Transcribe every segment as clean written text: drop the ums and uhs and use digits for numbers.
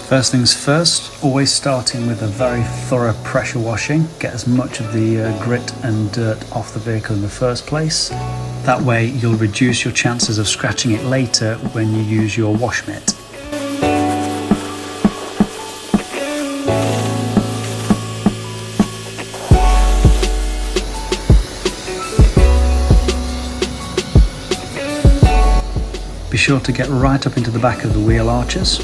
First things first, always starting with a very thorough pressure washing. Get as much of the grit and dirt off the vehicle in the first place. That way you'll reduce your chances of scratching it later when you use your wash mitt. Be sure to get right up into the back of the wheel arches.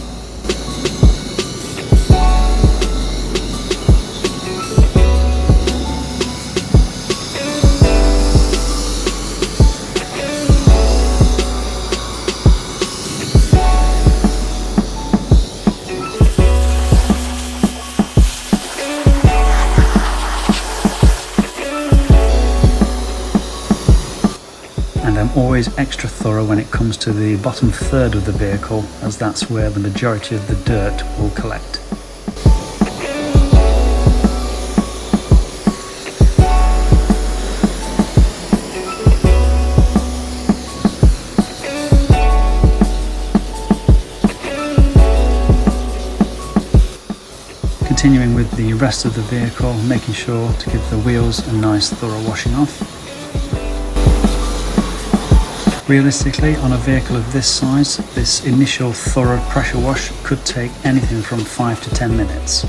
And I'm always extra thorough when it comes to the bottom third of the vehicle, as that's where the majority of the dirt will collect. Continuing with the rest of the vehicle, making sure to give the wheels a nice thorough washing off. Realistically, on a vehicle of this size, this initial thorough pressure wash could take anything from 5 to 10 minutes.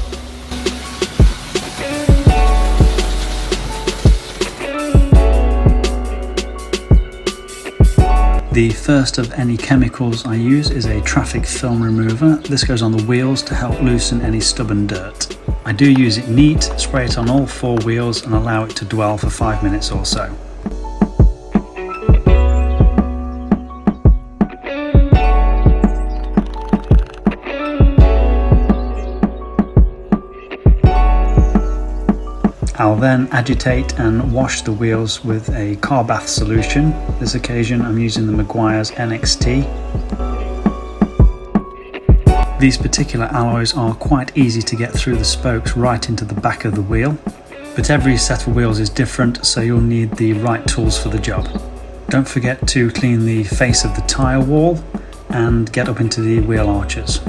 The first of any chemicals I use is a traffic film remover. This goes on the wheels to help loosen any stubborn dirt. I do use it neat, spray it on all 4 wheels and allow it to dwell for 5 minutes or so. I'll then agitate and wash the wheels with a car bath solution. This occasion I'm using the Meguiar's NXT. These particular alloys are quite easy to get through the spokes right into the back of the wheel, but every set of wheels is different, so you'll need the right tools for the job. Don't forget to clean the face of the tyre wall and get up into the wheel arches.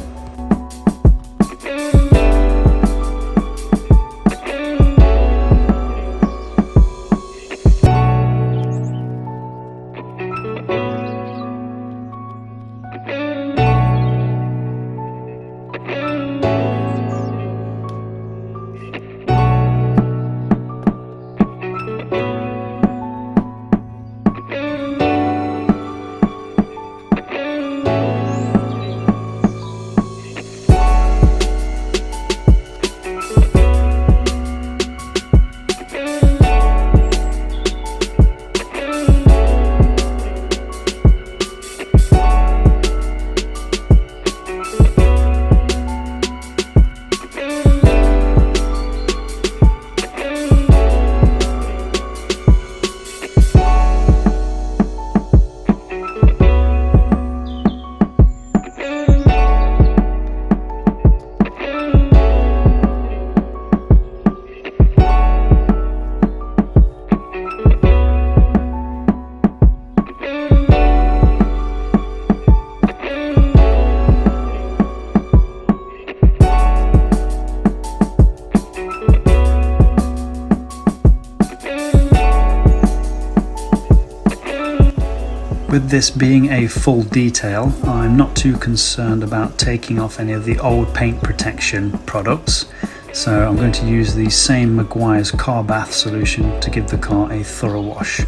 With this being a full detail, I'm not too concerned about taking off any of the old paint protection products, so I'm going to use the same Meguiar's car bath solution to give the car a thorough wash.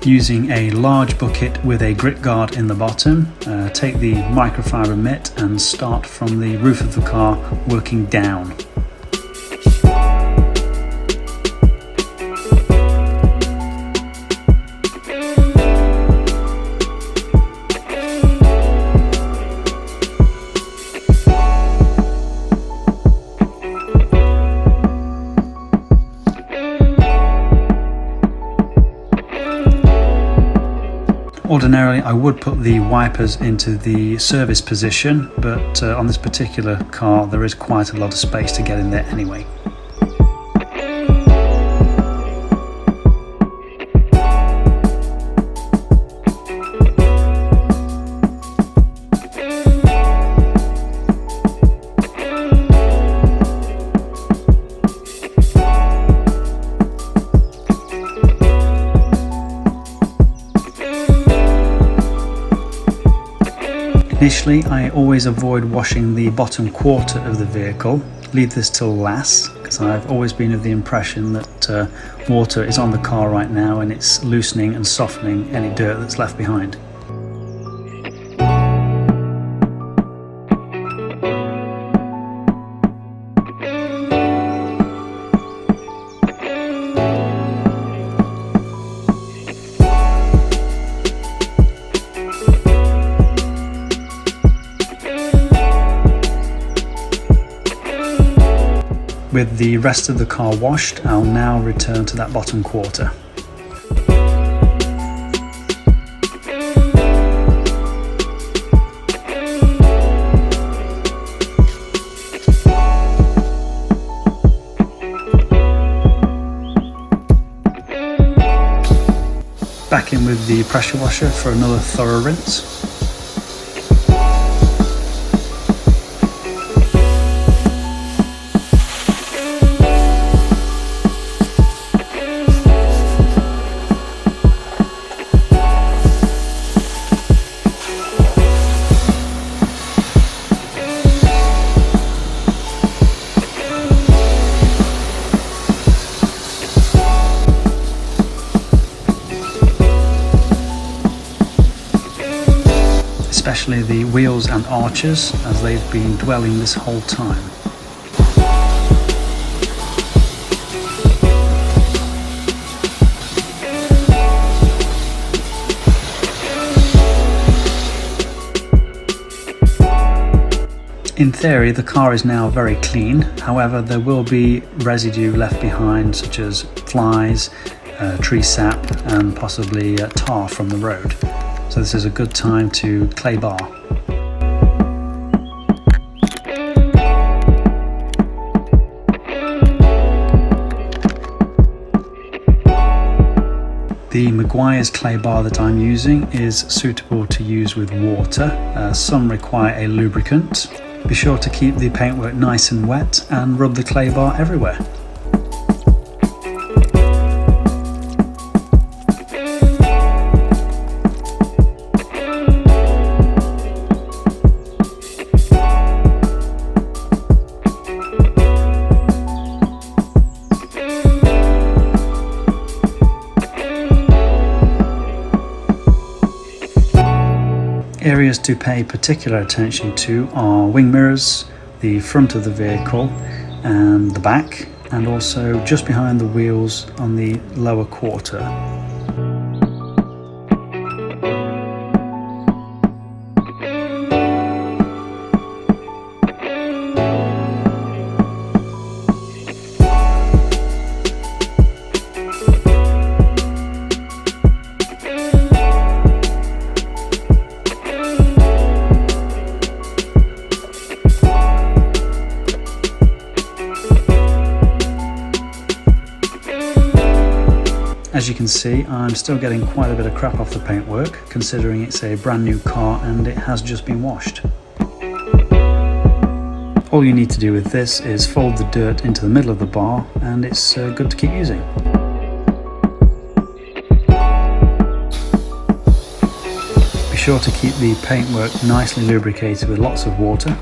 Using a large bucket with a grit guard in the bottom, take the microfibre mitt and start from the roof of the car, working down. Ordinarily I would put the wipers into the service position, but on this particular car there is quite a lot of space to get in there anyway. Initially, I always avoid washing the bottom quarter of the vehicle. Leave this till last, because I've always been of the impression that water is on the car right now and it's loosening and softening any dirt that's left behind. With the rest of the car washed, I'll now return to that bottom quarter. Back in with the pressure washer for another thorough rinse. Especially the wheels and arches, as they've been dwelling this whole time. In theory, the car is now very clean, however there will be residue left behind, such as flies, tree sap and possibly tar from the road. So this is a good time to clay bar. The Meguiar's clay bar that I'm using is suitable to use with water. Some require a lubricant. Be sure to keep the paintwork nice and wet and rub the clay bar everywhere. Areas to pay particular attention to are wing mirrors, the front of the vehicle and the back, and also just behind the wheels on the lower quarter. As you can see, I'm still getting quite a bit of crap off the paintwork, considering it's a brand new car and it has just been washed. All you need to do with this is fold the dirt into the middle of the bar and it's good to keep using. Be sure to keep the paintwork nicely lubricated with lots of water.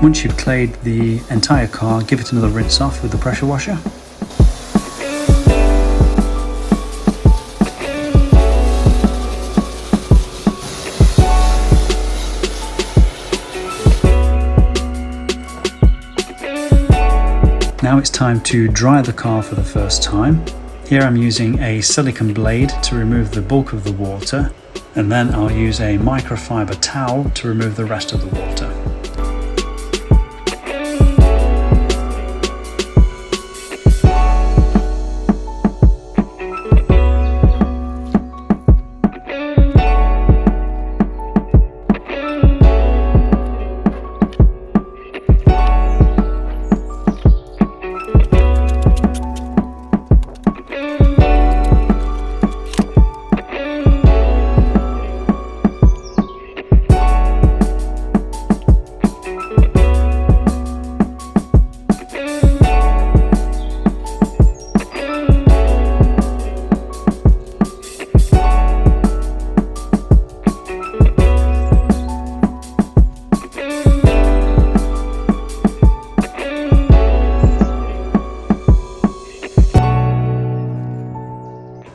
Once you've clayed the entire car, give it another rinse off with the pressure washer. Now it's time to dry the car for the first time. Here I'm using a silicone blade to remove the bulk of the water, and then I'll use a microfiber towel to remove the rest of the water.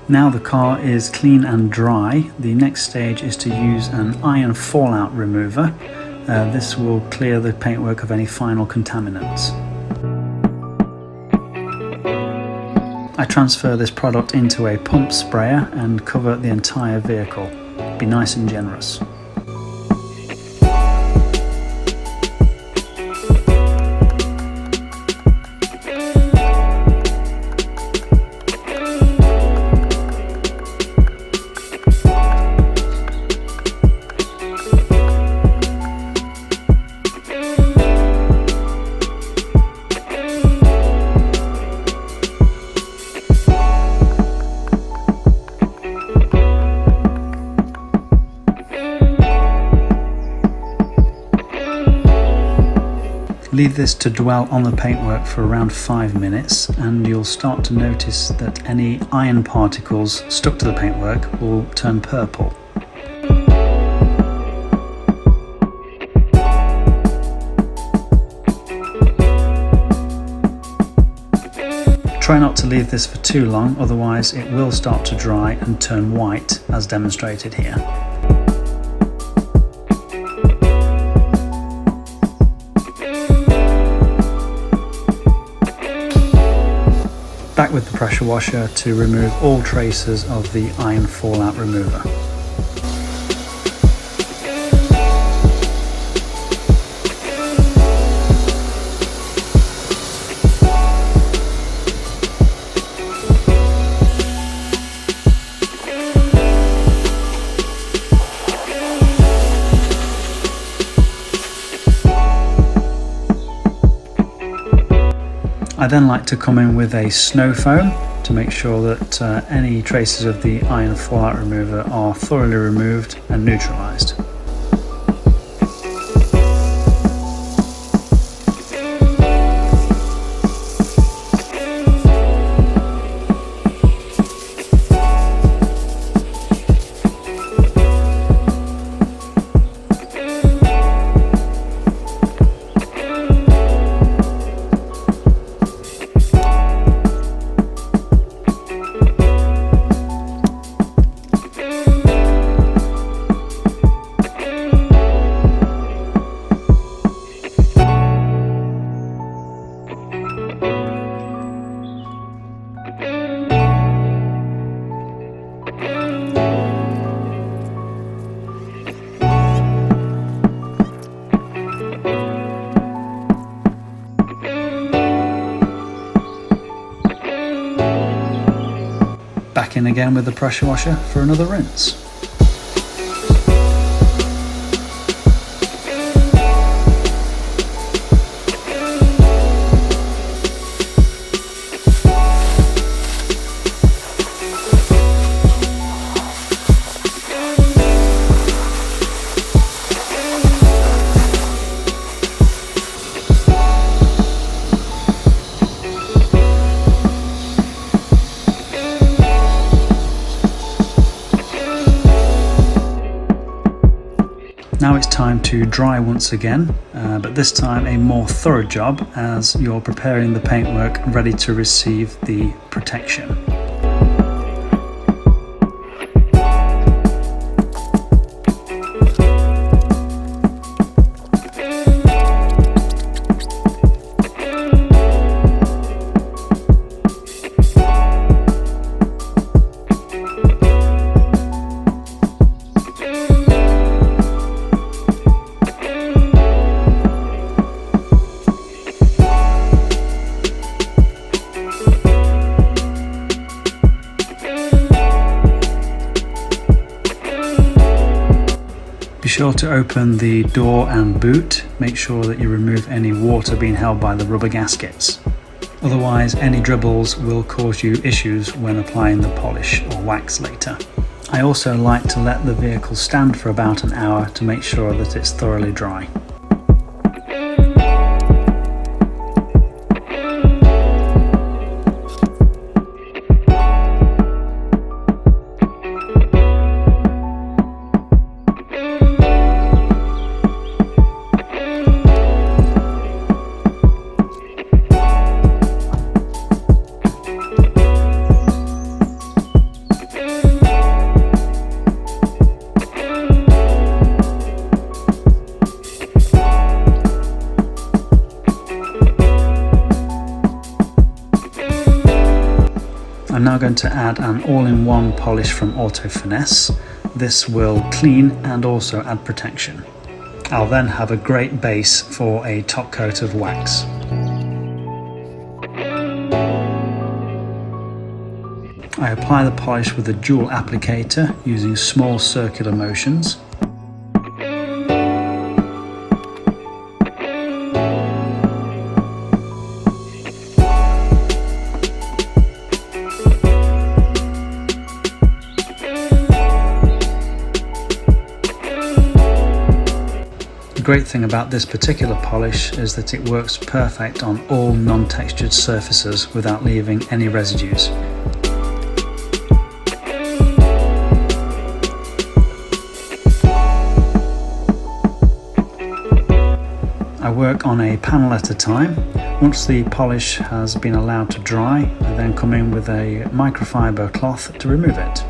Now the car is clean and dry, the next stage is to use an iron fallout remover. This will clear the paintwork of any final contaminants. I transfer this product into a pump sprayer and cover the entire vehicle. Be nice and generous. Leave this to dwell on the paintwork for around 5 minutes and you'll start to notice that any iron particles stuck to the paintwork will turn purple. Try not to leave this for too long, otherwise it will start to dry and turn white as demonstrated here. Back with the pressure washer to remove all traces of the iron fallout remover. I then like to come in with a snow foam to make sure that any traces of the iron fallout remover are thoroughly removed and neutralised. Back in again with the pressure washer for another rinse. Now it's time to dry once again, but this time a more thorough job as you're preparing the paintwork ready to receive the protection. sure to open the door and boot. Make sure that you remove any water being held by the rubber gaskets. Otherwise, any dribbles will cause you issues when applying the polish or wax later. I also like to let the vehicle stand for about an hour to make sure that it's thoroughly dry. I'm now going to add an all-in-one polish from Auto Finesse. This will clean and also add protection. I'll then have a great base for a top coat of wax. I apply the polish with a dual applicator using small circular motions. The great thing about this particular polish is that it works perfect on all non-textured surfaces without leaving any residues. I work on a panel at a time. Once the polish has been allowed to dry, I then come in with a microfiber cloth to remove it.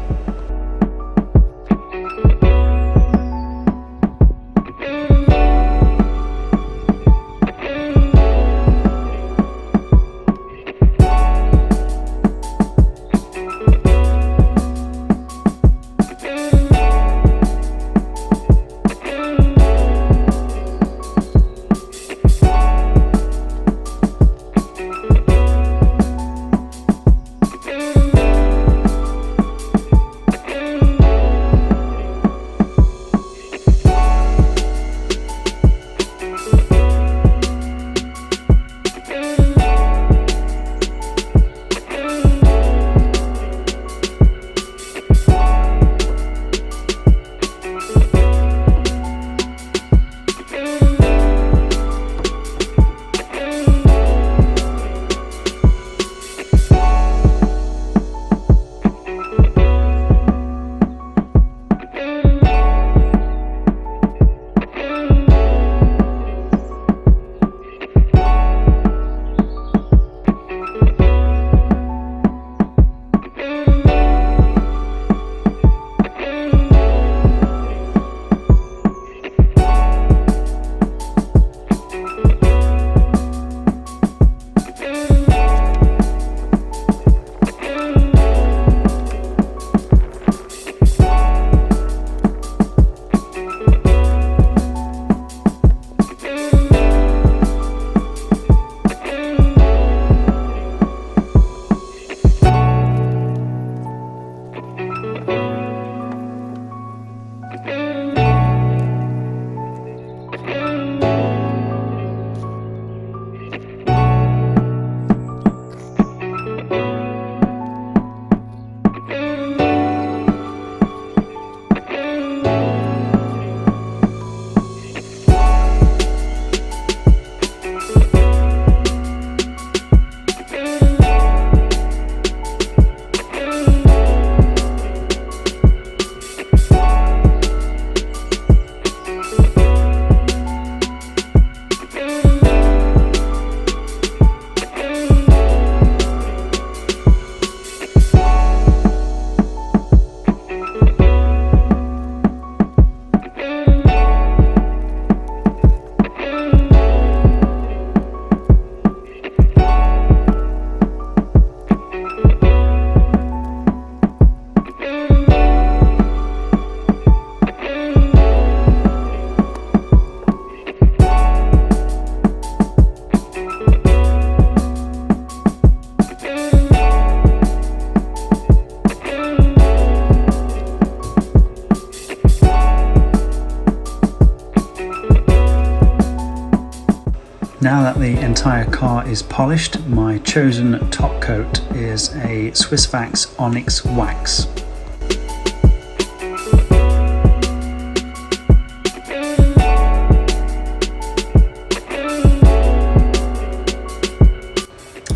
the entire car is polished, my chosen top coat is a Swissvax Onyx Wax.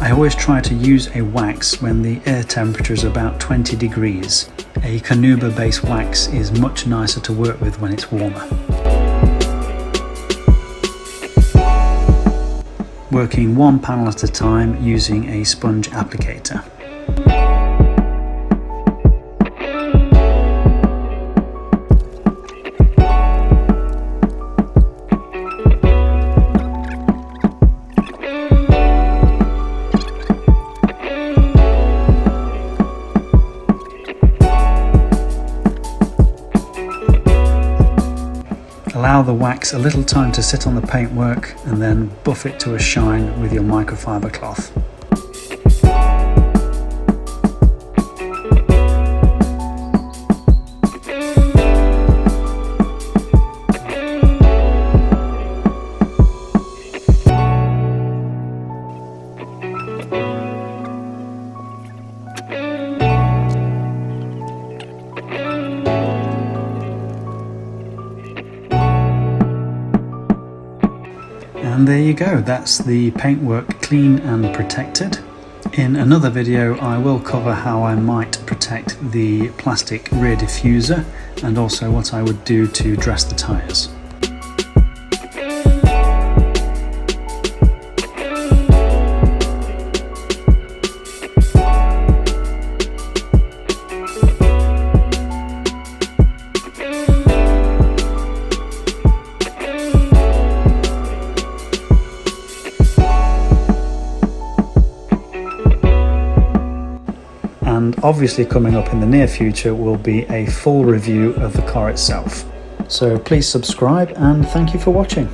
I always try to use a wax when the air temperature is about 20 degrees. A carnauba based wax is much nicer to work with when it's warmer. Working one panel at a time using a sponge applicator. Allow the wax a little time to sit on the paintwork and then buff it to a shine with your microfiber cloth. And there you go, that's the paintwork clean and protected. In another video I will cover how I might protect the plastic rear diffuser and also what I would do to dress the tyres. And obviously coming up in the near future will be a full review of the car itself. So please subscribe and thank you for watching.